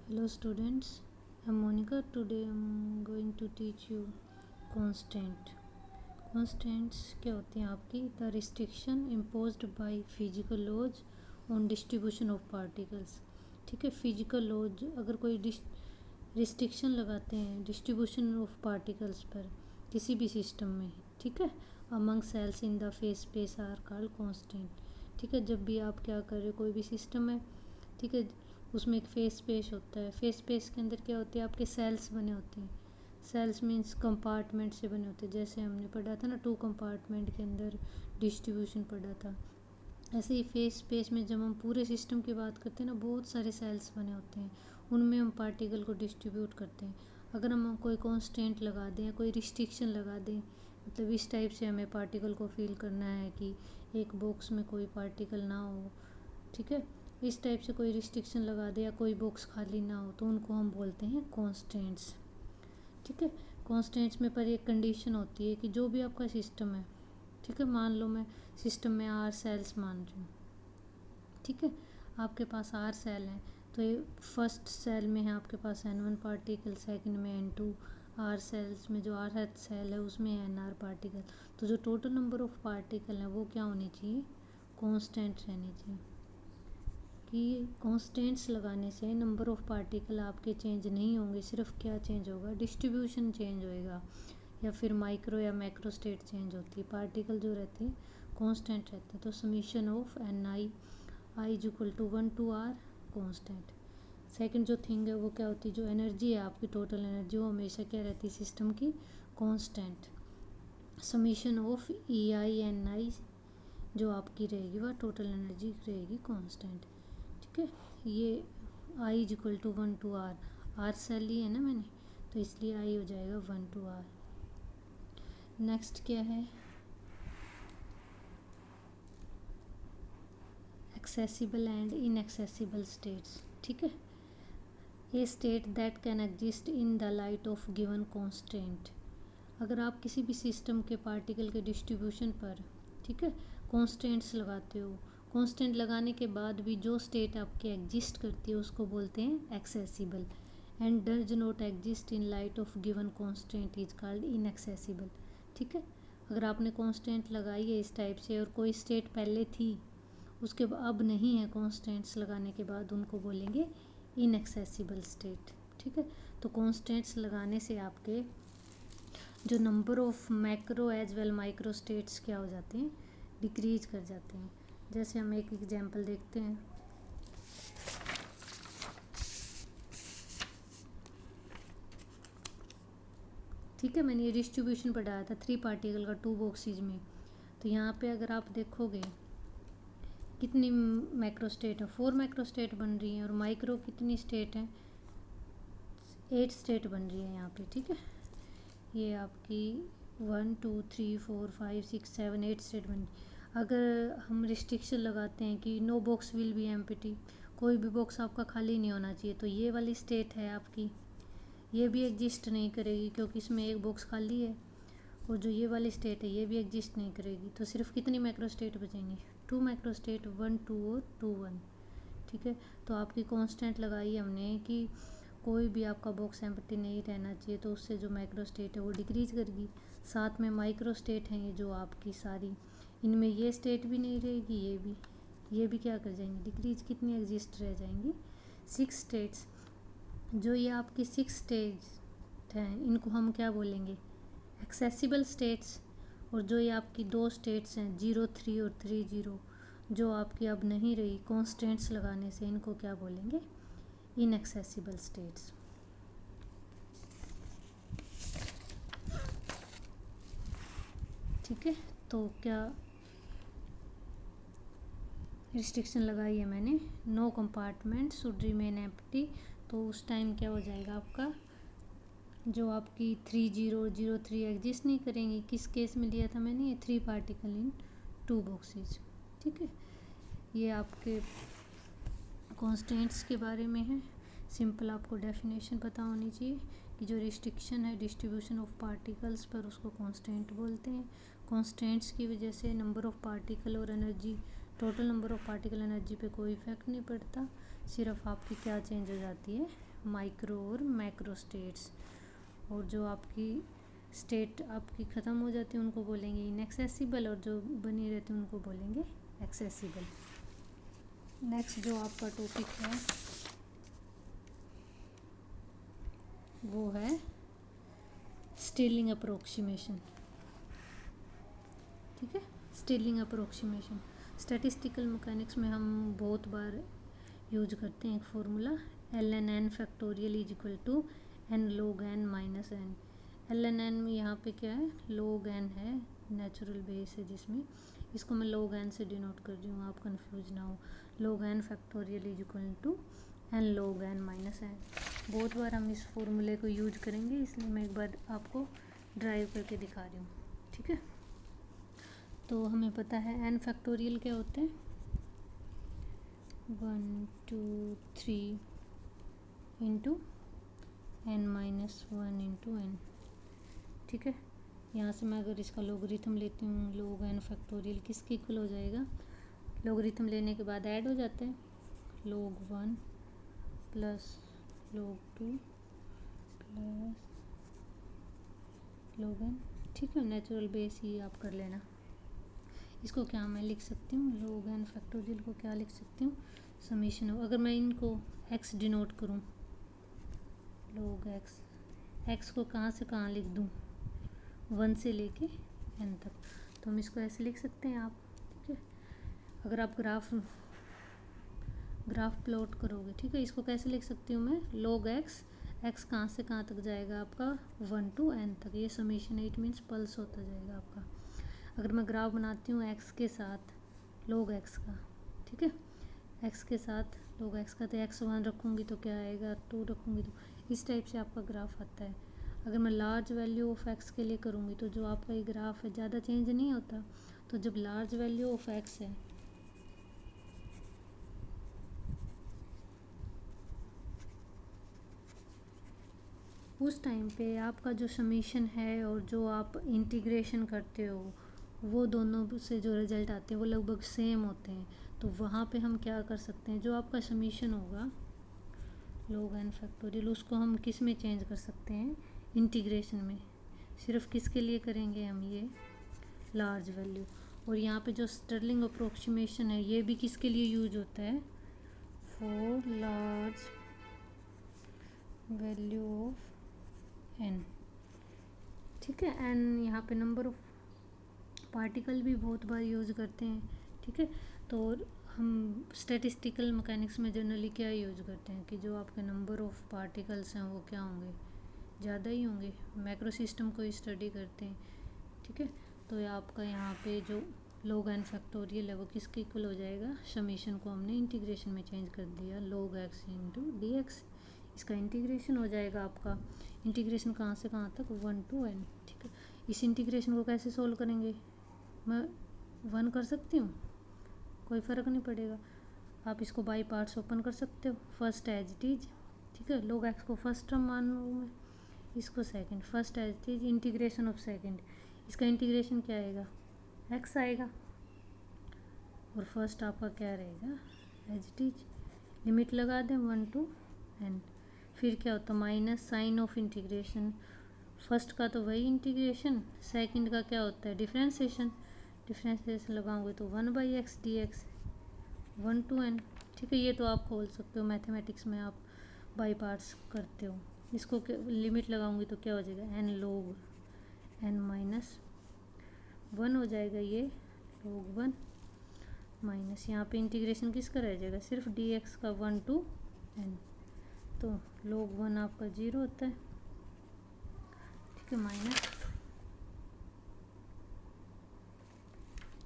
Hello students, I'm Monica. Today I'm going to teach you constant. Constants क्या होती हैं आपकी? The restriction imposed by physical laws on distribution of particles. ठीक है, physical laws अगर कोई रिस्ट्रिक्शन लगाते हैं डिस्ट्रीब्यूशन ऑफ पार्टिकल्स पर किसी भी सिस्टम में, ठीक है, among cells in the phase space are called constant. ठीक है, जब भी आप क्या कर रहे हो, कोई भी सिस्टम है, ठीक है, उसमें एक फेस स्पेस होता है. फेस स्पेस के अंदर क्या होती है, आपके सेल्स बने होते हैं. सेल्स मीन्स कंपार्टमेंट से बने होते हैं. जैसे हमने पढ़ा था ना, 2 कंपार्टमेंट के अंदर डिस्ट्रीब्यूशन पढ़ा था. ऐसे ही फेस स्पेस में जब हम पूरे सिस्टम की बात करते हैं ना, बहुत सारे सेल्स बने होते हैं, उनमें हम पार्टिकल को डिस्ट्रीब्यूट करते हैं. अगर हम कोई कॉन्स्टेंट लगा दें या कोई रिस्ट्रिक्शन लगा दें, मतलब इस टाइप से हमें पार्टिकल को फील करना है कि एक बॉक्स में कोई पार्टिकल ना हो, ठीक है, इस टाइप से कोई रिस्ट्रिक्शन लगा दे या कोई बॉक्स खाली ना हो, तो उनको हम बोलते हैं कॉन्स्टेंट्स. ठीक है, कॉन्स्टेंट्स में पर एक कंडीशन होती है कि जो भी आपका सिस्टम है, ठीक है, मान लो मैं सिस्टम में आर सेल्स मान रही हूँ, ठीक है, आपके पास आर सेल हैं, तो ये फर्स्ट सेल में है आपके पास N1 पार्टिकल, सेकंड में N2, आर सेल्स में जो आर सेल है उसमें NR पार्टिकल. तो जो टोटल नंबर ऑफ पार्टिकल हैं वो क्या होनी चाहिए, कांस्टेंट रहनी चाहिए. कि कांस्टेंट्स लगाने से नंबर ऑफ पार्टिकल आपके चेंज नहीं होंगे, सिर्फ क्या चेंज होगा, डिस्ट्रीब्यूशन चेंज होएगा, या फिर माइक्रो या मैक्रो स्टेट चेंज होती है. पार्टिकल जो रहते हैं कांस्टेंट रहते हैं. तो summation of NI i is equal to 1 to R constant. Second जो थिंग है वो क्या होती है, जो एनर्जी है आपकी, टोटल एनर्जी, वो हमेशा क्या रहती है सिस्टम की, constant. Summation of EI NI जो आपकी रहेगी वह टोटल एनर्जी रहेगी कांस्टेंट. ठीक है, ये I is equal to 1 to R. R सेल ली है ना मैंने, तो इसलिए आई हो जाएगा 1 to R. नेक्स्ट क्या है, एक्सेसिबल एंड इनएक्सेसिबल स्टेट्स. ठीक है, a state that can exist in the light of given constant. अगर आप किसी भी सिस्टम के पार्टिकल के डिस्ट्रीब्यूशन पर, ठीक है, कॉन्स्टेंट्स लगाते हो, कॉन्स्टेंट लगाने के बाद भी जो स्टेट आपकी एग्जिस्ट करती है उसको बोलते हैं accessible. And does not exist in light of given constant is called inaccessible. ठीक है, अगर आपने कॉन्स्टेंट लगाई है इस टाइप से और कोई स्टेट पहले थी, उसके अब नहीं है, कॉन्स्टेंट्स लगाने के बाद उनको बोलेंगे इनएक्सेसिबल स्टेट. ठीक है, तो कॉन्स्टेंट्स लगाने से आपके जो number of macro as well micro states क्या हो जाते हैं, डिक्रीज कर जाते हैं. जैसे हम एक एग्जांपल देखते हैं. ठीक है, मैंने ये डिस्ट्रीब्यूशन पढ़ाया था 3 पार्टिकल का 2 बॉक्सेज में. तो यहाँ पे अगर आप देखोगे कितनी मैक्रो स्टेट है, 4 मैक्रो स्टेट बन रही हैं, और माइक्रो कितनी स्टेट है, 8 स्टेट बन रही है यहाँ पे. ठीक है, ये आपकी 1 2 3 4 5 6 7 8 स्टेट बन रही. अगर हम रिस्ट्रिक्शन लगाते हैं कि no box will be empty, कोई भी बॉक्स आपका खाली नहीं होना चाहिए, तो ये वाली स्टेट है आपकी, ये भी एग्जिस्ट नहीं करेगी क्योंकि इसमें एक बॉक्स खाली है. और जो ये वाली स्टेट है ये भी एग्जिस्ट नहीं करेगी. तो सिर्फ कितनी मैक्रो स्टेट बचेंगी, 2 मैक्रो स्टेट, 1 2 और 2 1. ठीक है, तो आपकी कांस्टेंट लगाई हमने कि कोई भी आपका बॉक्स एम्प्टी नहीं रहना चाहिए, तो उससे जो मैक्रो स्टेट है वो डिक्रीज करेगी. साथ में माइक्रो स्टेट हैं ये जो आपकी सारी, इनमें ये स्टेट भी नहीं रहेगी, ये भी क्या कर जाएंगी, डिक्रीज. कितनी एग्जिस्ट रह जाएंगी, 6 स्टेट्स. जो ये आपकी 6 स्टेट हैं इनको हम क्या बोलेंगे, एक्सेसिबल स्टेट्स. और जो ये आपकी 2 स्टेट्स हैं 0 3 और 3 0, जो आपकी अब नहीं रही कॉन्स्टेंट्स लगाने से, इनको क्या बोलेंगे, इनएक्सेसिबल स्टेट्स. ठीक है, तो क्या रिस्ट्रिक्शन लगाई है मैंने, no compartment should remain empty. तो उस टाइम क्या हो जाएगा आपका, जो आपकी 3 0 0 3 एग्जिस्ट नहीं करेंगी. किस केस में लिया था मैंने, ये 3 पार्टिकल इन 2 बॉक्सेज. ठीक है, ये आपके कॉन्स्टेंट्स के बारे में है. सिंपल आपको डेफिनेशन पता होनी चाहिए कि जो रिस्ट्रिक्शन है डिस्ट्रीब्यूशन ऑफ पार्टिकल्स पर, उसको कांस्टेंट बोलते हैं. कांस्टेंट्स की वजह से नंबर ऑफ पार्टिकल और energy, total number of particle energy पे कोई इफेक्ट नहीं पड़ता, सिर्फ आपकी क्या चेंज हो जाती है, माइक्रो और मैक्रो स्टेट्स, और जो आपकी स्टेट आपकी ख़त्म हो जाती है उनको बोलेंगे इनएक्सेसिबल, और जो बनी रहती है उनको बोलेंगे एक्सेसिबल। नेक्स्ट जो आपका टॉपिक है वो है स्टिरलिंग अप्रोक्सीमेशन। ठीक है, स्टिरलिंग अप्रोक्सीमेशन स्टैटिस्टिकल मैकेनिक्स में हम बहुत बार यूज करते हैं एक formula ln n factorial is equal to n log n minus n। ln n में यहाँ पे क्या है, log n है, नेचुरल बेस है जिसमें, इसको मैं log n से डिनोट कर रही हूँ, आप कंफ्यूज ना हो। log n factorial is equal to n log n minus n। बहुत बार हम इस फॉर्मूले को यूज करेंगे, इसलिए मैं एक बार आपको ड्राइव करके दिखा रही हूँ। ठीक है, तो हमें पता है n फैक्टोरियल क्या होते हैं, 1 2 3 into n minus 1 into n। ठीक है, यहाँ से मैं अगर इसका लोगरिथम लेती हूँ, log n फैक्टोरियल किसके इक्वल हो जाएगा, लोगरिथम लेने के बाद ऐड हो जाते हैं, log 1 plus log 2 plus log n। ठीक है, नेचुरल बेस ही आप कर लेना। इसको क्या मैं लिख सकती हूँ, log n फैक्टोरियल को क्या लिख सकती हूँ, समीशन हो। अगर मैं इनको x डिनोट करूँ, log x को कहाँ से कहाँ लिख दूँ, 1 से लेके n तक, तो हम इसको ऐसे लिख सकते हैं आप। ठीक है, अगर आप ग्राफ प्लॉट करोगे, ठीक है, इसको कैसे लिख सकती हूँ मैं, log x कहाँ से कहाँ तक जाएगा आपका 1 to n तक, ये समीशन है, इट मीन्स पल्स होता जाएगा आपका। अगर मैं ग्राफ बनाती हूँ x के साथ log x का, ठीक है, x के साथ log x का, तो x1 रखूँगी तो क्या आएगा, 2 रखूँगी तो इस टाइप से आपका ग्राफ आता है। अगर मैं लार्ज वैल्यू ऑफ x के लिए करूँगी तो जो आपका ये ग्राफ है ज़्यादा चेंज नहीं होता, तो जब लार्ज वैल्यू ऑफ x है उस टाइम पे आपका जो समीशन है और जो आप इंटीग्रेशन करते हो वो दोनों से जो रिजल्ट आते हैं वो लगभग सेम होते हैं। तो वहाँ पे हम क्या कर सकते हैं, जो आपका समीशन होगा log n फैक्टोरियल, उसको हम किस में चेंज कर सकते हैं, इंटीग्रेशन में। सिर्फ किसके लिए करेंगे हम, ये लार्ज वैल्यू। और यहाँ पे जो स्टिरलिंग अप्रोक्सीमेशन है ये भी किसके लिए यूज होता है, for large value of n। ठीक है, n यहाँ पे नंबर ऑफ पार्टिकल भी बहुत बार यूज़ करते हैं। ठीक है, तो हम स्टैटिस्टिकल मैकेनिक्स में जनरली क्या यूज़ करते हैं कि जो आपके नंबर ऑफ पार्टिकल्स हैं वो क्या होंगे, ज़्यादा ही होंगे। मैक्रो सिस्टम को स्टडी करते हैं। ठीक है, तो ये आपका यहाँ पे जो log n फैक्टोरियल है वो किसके इक्वल हो जाएगा, समीशन को हमने इंटीग्रेशन में चेंज कर दिया, log x into D x, इसका इंटीग्रेशन हो जाएगा आपका। इंटीग्रेशन कहाँ से कहाँ तक, 1 to n। ठीक है, इस इंटीग्रेशन को कैसे सोल्व करेंगे, मैं 1 कर सकती हूँ, कोई फ़र्क नहीं पड़ेगा। आप इसको बाई पार्ट्स ओपन कर सकते हो, फर्स्ट एज इट इज। ठीक है, log x को फर्स्ट टर्म मान लूँ मैं, इसको second, first as it is, integration of second, इसका इंटीग्रेशन क्या आएगा, x आएगा, और फर्स्ट आपका क्या रहेगा, एज इट इज। लिमिट लगा दें 1 to n, फिर क्या होता है, minus sign of integration, first का तो वही इंटीग्रेशन, सेकंड का क्या होता है, डिफ्रेंसिएशन। डिफ्रेंसिएशन लगाओगे तो 1/x dx, 1 to n। ठीक है, ये तो आप खोल सकते हो, मैथमेटिक्स में आप बाई पार्ट्स करते हो। इसको लिमिट लगाऊंगी तो क्या हो जाएगा, n log n माइनस 1 हो जाएगा, ये log 1 माइनस, यहाँ पे इंटीग्रेशन किसका रह जाएगा, सिर्फ dx का 1 to n, तो log 1 आपका 0 होता है। ठीक है, माइनस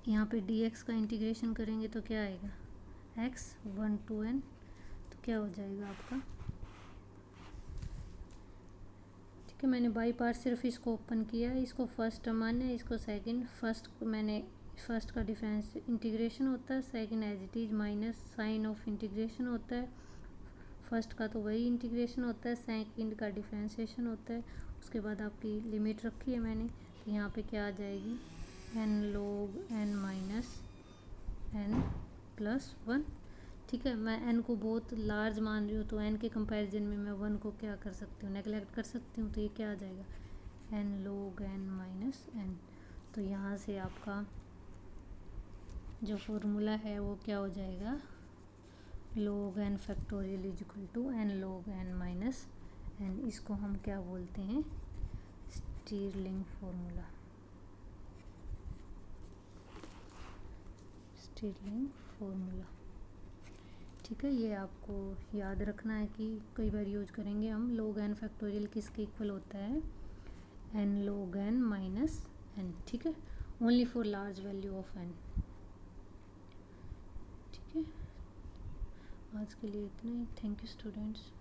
यहाँ पे dx का इंटीग्रेशन करेंगे तो क्या आएगा, x 1 to n, तो क्या हो जाएगा आपका। ठीक है, मैंने बाई पार्ट सिर्फ इसको ओपन किया है, इसको फर्स्ट टर्म माना है, इसको सेकंड, फर्स्ट का डिफरेंस इंटीग्रेशन होता है, second as it is minus sign of integration होता है, फर्स्ट का तो वही इंटीग्रेशन होता है, सेकंड का डिफरेंशिएशन होता है। उसके बाद आपकी लिमिट रखी है मैंने, तो यहाँ पे क्या आ जाएगी, n log n minus n plus 1। ठीक है, मैं n को बहुत लार्ज मान रही हूँ तो n के कंपैरिजन में मैं 1 को क्या कर सकती हूँ, नेगलेक्ट कर सकती हूँ। तो ये क्या आ जाएगा, n log n minus n। तो यहाँ से आपका जो फॉर्मूला है वो क्या हो जाएगा, log n factorial is equal to n log n minus n। इसको हम क्या बोलते हैं, स्टिरलिंग फॉर्मूला, स्टिरलिंग फॉर्मूला। ठीक है, ये आपको याद रखना है कि कई बार यूज करेंगे हम। log n फैक्टोरियल किसके इक्वल होता है, n log n minus n। ठीक है, only for large value of n। ठीक है, आज के लिए इतना ही। Thank you students.